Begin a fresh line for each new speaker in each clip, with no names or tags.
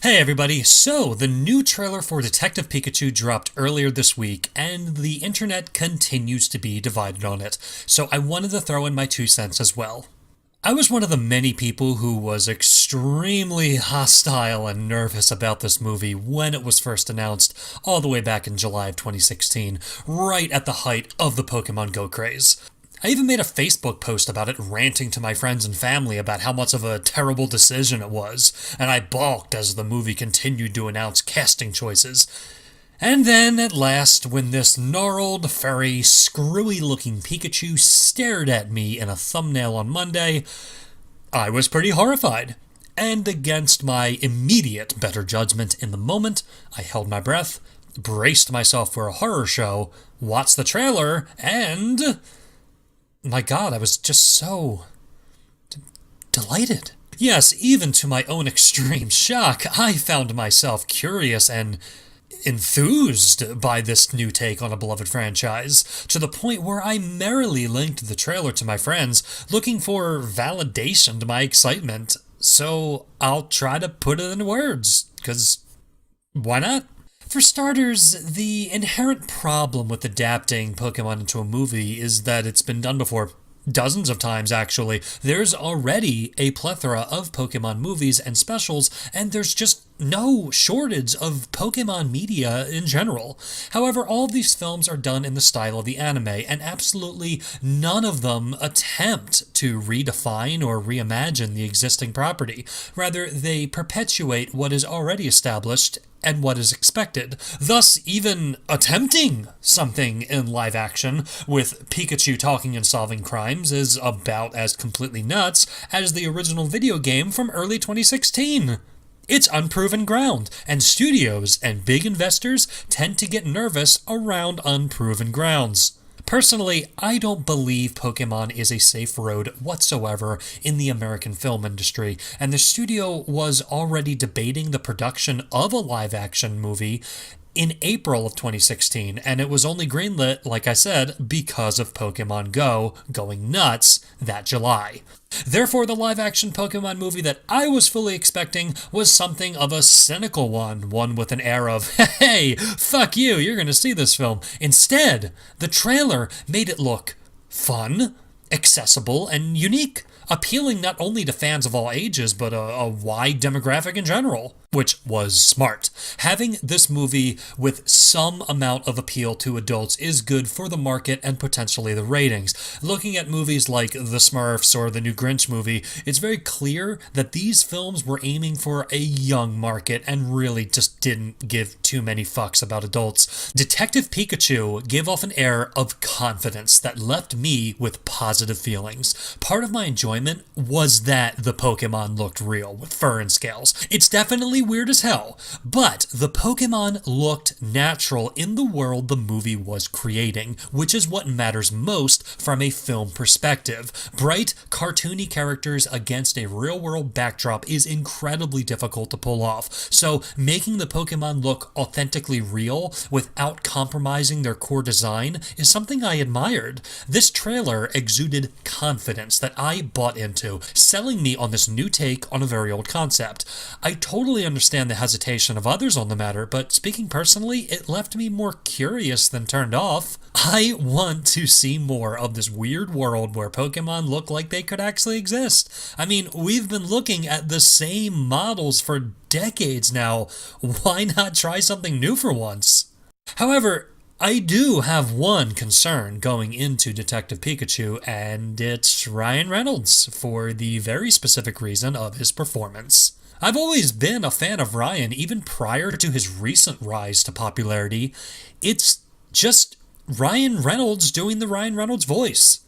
Hey everybody, so the new trailer for Detective Pikachu dropped earlier this week, and the internet continues to be divided on it, so I wanted to throw in my 2 cents as well. I was one of the many people who was extremely hostile and nervous about this movie when it was first announced, all the way back in July of 2016, right at the height of the Pokemon Go craze. I even made a Facebook post about it, ranting to my friends and family about how much of a terrible decision it was, and I balked as the movie continued to announce casting choices. And then, at last, when this gnarled, furry, screwy-looking Pikachu stared at me in a thumbnail on Monday, I was pretty horrified. And against my immediate better judgment in the moment, I held my breath, braced myself for a horror show, watched the trailer, and my God, I was just so delighted. Yes, even to my own extreme shock, I found myself curious and enthused by this new take on a beloved franchise, to the point where I merrily linked the trailer to my friends, looking for validation to my excitement. So I'll try to put it into words, because why not? For starters, the inherent problem with adapting Pokemon into a movie is that it's been done before. Dozens of times, actually. There's already a plethora of Pokemon movies and specials, and there's just no shortage of Pokemon media in general. However, all of these films are done in the style of the anime, and absolutely none of them attempt to redefine or reimagine the existing property. Rather, they perpetuate what is already established and what is expected, thus even attempting something in live action with Pikachu talking and solving crimes is about as completely nuts as the original video game from early 2016. It's unproven ground, and studios and big investors tend to get nervous around unproven grounds. Personally, I don't believe Pokemon is a safe road whatsoever in the American film industry, and the studio was already debating the production of a live-action movie in April of 2016, and it was only greenlit, like I said, because of Pokemon Go going nuts that July. Therefore, the live-action Pokemon movie that I was fully expecting was something of a cynical one with an air of, hey, fuck you, you're gonna see this film. Instead, the trailer made it look fun, accessible, and unique, appealing not only to fans of all ages, but a wide demographic in general, which was smart. Having this movie with some amount of appeal to adults is good for the market and potentially the ratings. Looking at movies like The Smurfs or the new Grinch movie, it's very clear that these films were aiming for a young market and really just didn't give too many fucks about adults. Detective Pikachu gave off an air of confidence that left me with positive feelings. Part of my enjoyment was that the Pokemon looked real, with fur and scales. It's definitely weird as hell, but the Pokemon looked natural in the world the movie was creating, which is what matters most from a film perspective. Bright, cartoony characters against a real-world backdrop is incredibly difficult to pull off, so making the Pokemon look authentically real without compromising their core design is something I admired. This trailer exuded confidence that I bought into, selling me on this new take on a very old concept. I totally understand the hesitation of others on the matter, but speaking personally, it left me more curious than turned off. I want to see more of this weird world where Pokemon look like they could actually exist. I mean, we've been looking at the same models for decades now. Why not try something new for once? However, I do have one concern going into Detective Pikachu, and it's Ryan Reynolds, for the very specific reason of his performance. I've always been a fan of Ryan, even prior to his recent rise to popularity. It's just Ryan Reynolds doing the Ryan Reynolds voice.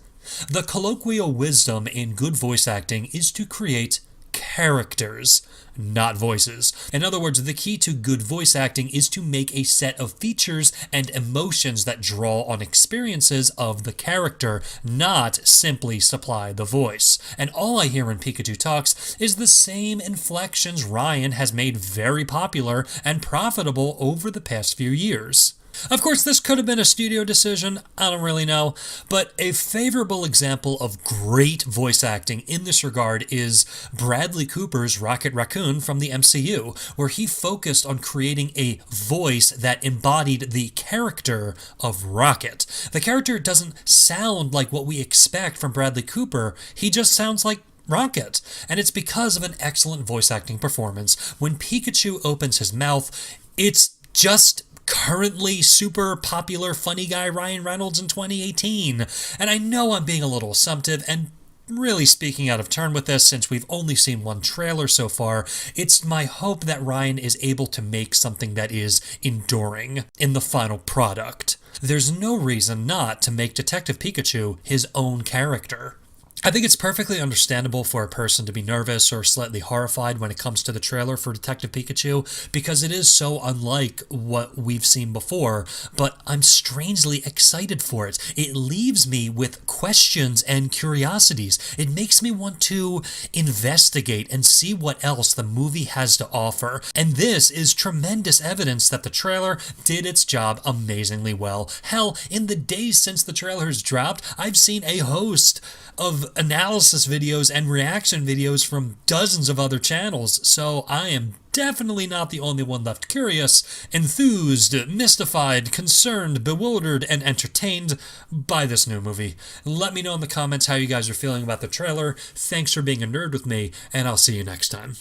The colloquial wisdom in good voice acting is to create characters, not voices. In other words, the key to good voice acting is to make a set of features and emotions that draw on experiences of the character, not simply supply the voice. And all I hear when Pikachu talks is the same inflections Ryan has made very popular and profitable over the past few years. Of course, this could have been a studio decision, I don't really know, but a favorable example of great voice acting in this regard is Bradley Cooper's Rocket Raccoon from the MCU, where he focused on creating a voice that embodied the character of Rocket. The character doesn't sound like what we expect from Bradley Cooper, he just sounds like Rocket. And it's because of an excellent voice acting performance. When Pikachu opens his mouth, it's just currently super popular funny guy Ryan Reynolds in 2018. And I know I'm being a little assumptive and really speaking out of turn with this since we've only seen one trailer so far. It's my hope that Ryan is able to make something that is enduring in the final product. There's no reason not to make Detective Pikachu his own character. I think it's perfectly understandable for a person to be nervous or slightly horrified when it comes to the trailer for Detective Pikachu, because it is so unlike what we've seen before, but I'm strangely excited for it. It leaves me with questions and curiosities. It makes me want to investigate and see what else the movie has to offer, and this is tremendous evidence that the trailer did its job amazingly well. Hell, in the days since the trailer has dropped, I've seen a host of analysis videos and reaction videos from dozens of other channels, so I am definitely not the only one left curious, enthused, mystified, concerned, bewildered, and entertained by this new movie. Let me know in the comments how you guys are feeling about the trailer. Thanks for being a nerd with me, and I'll see you next time.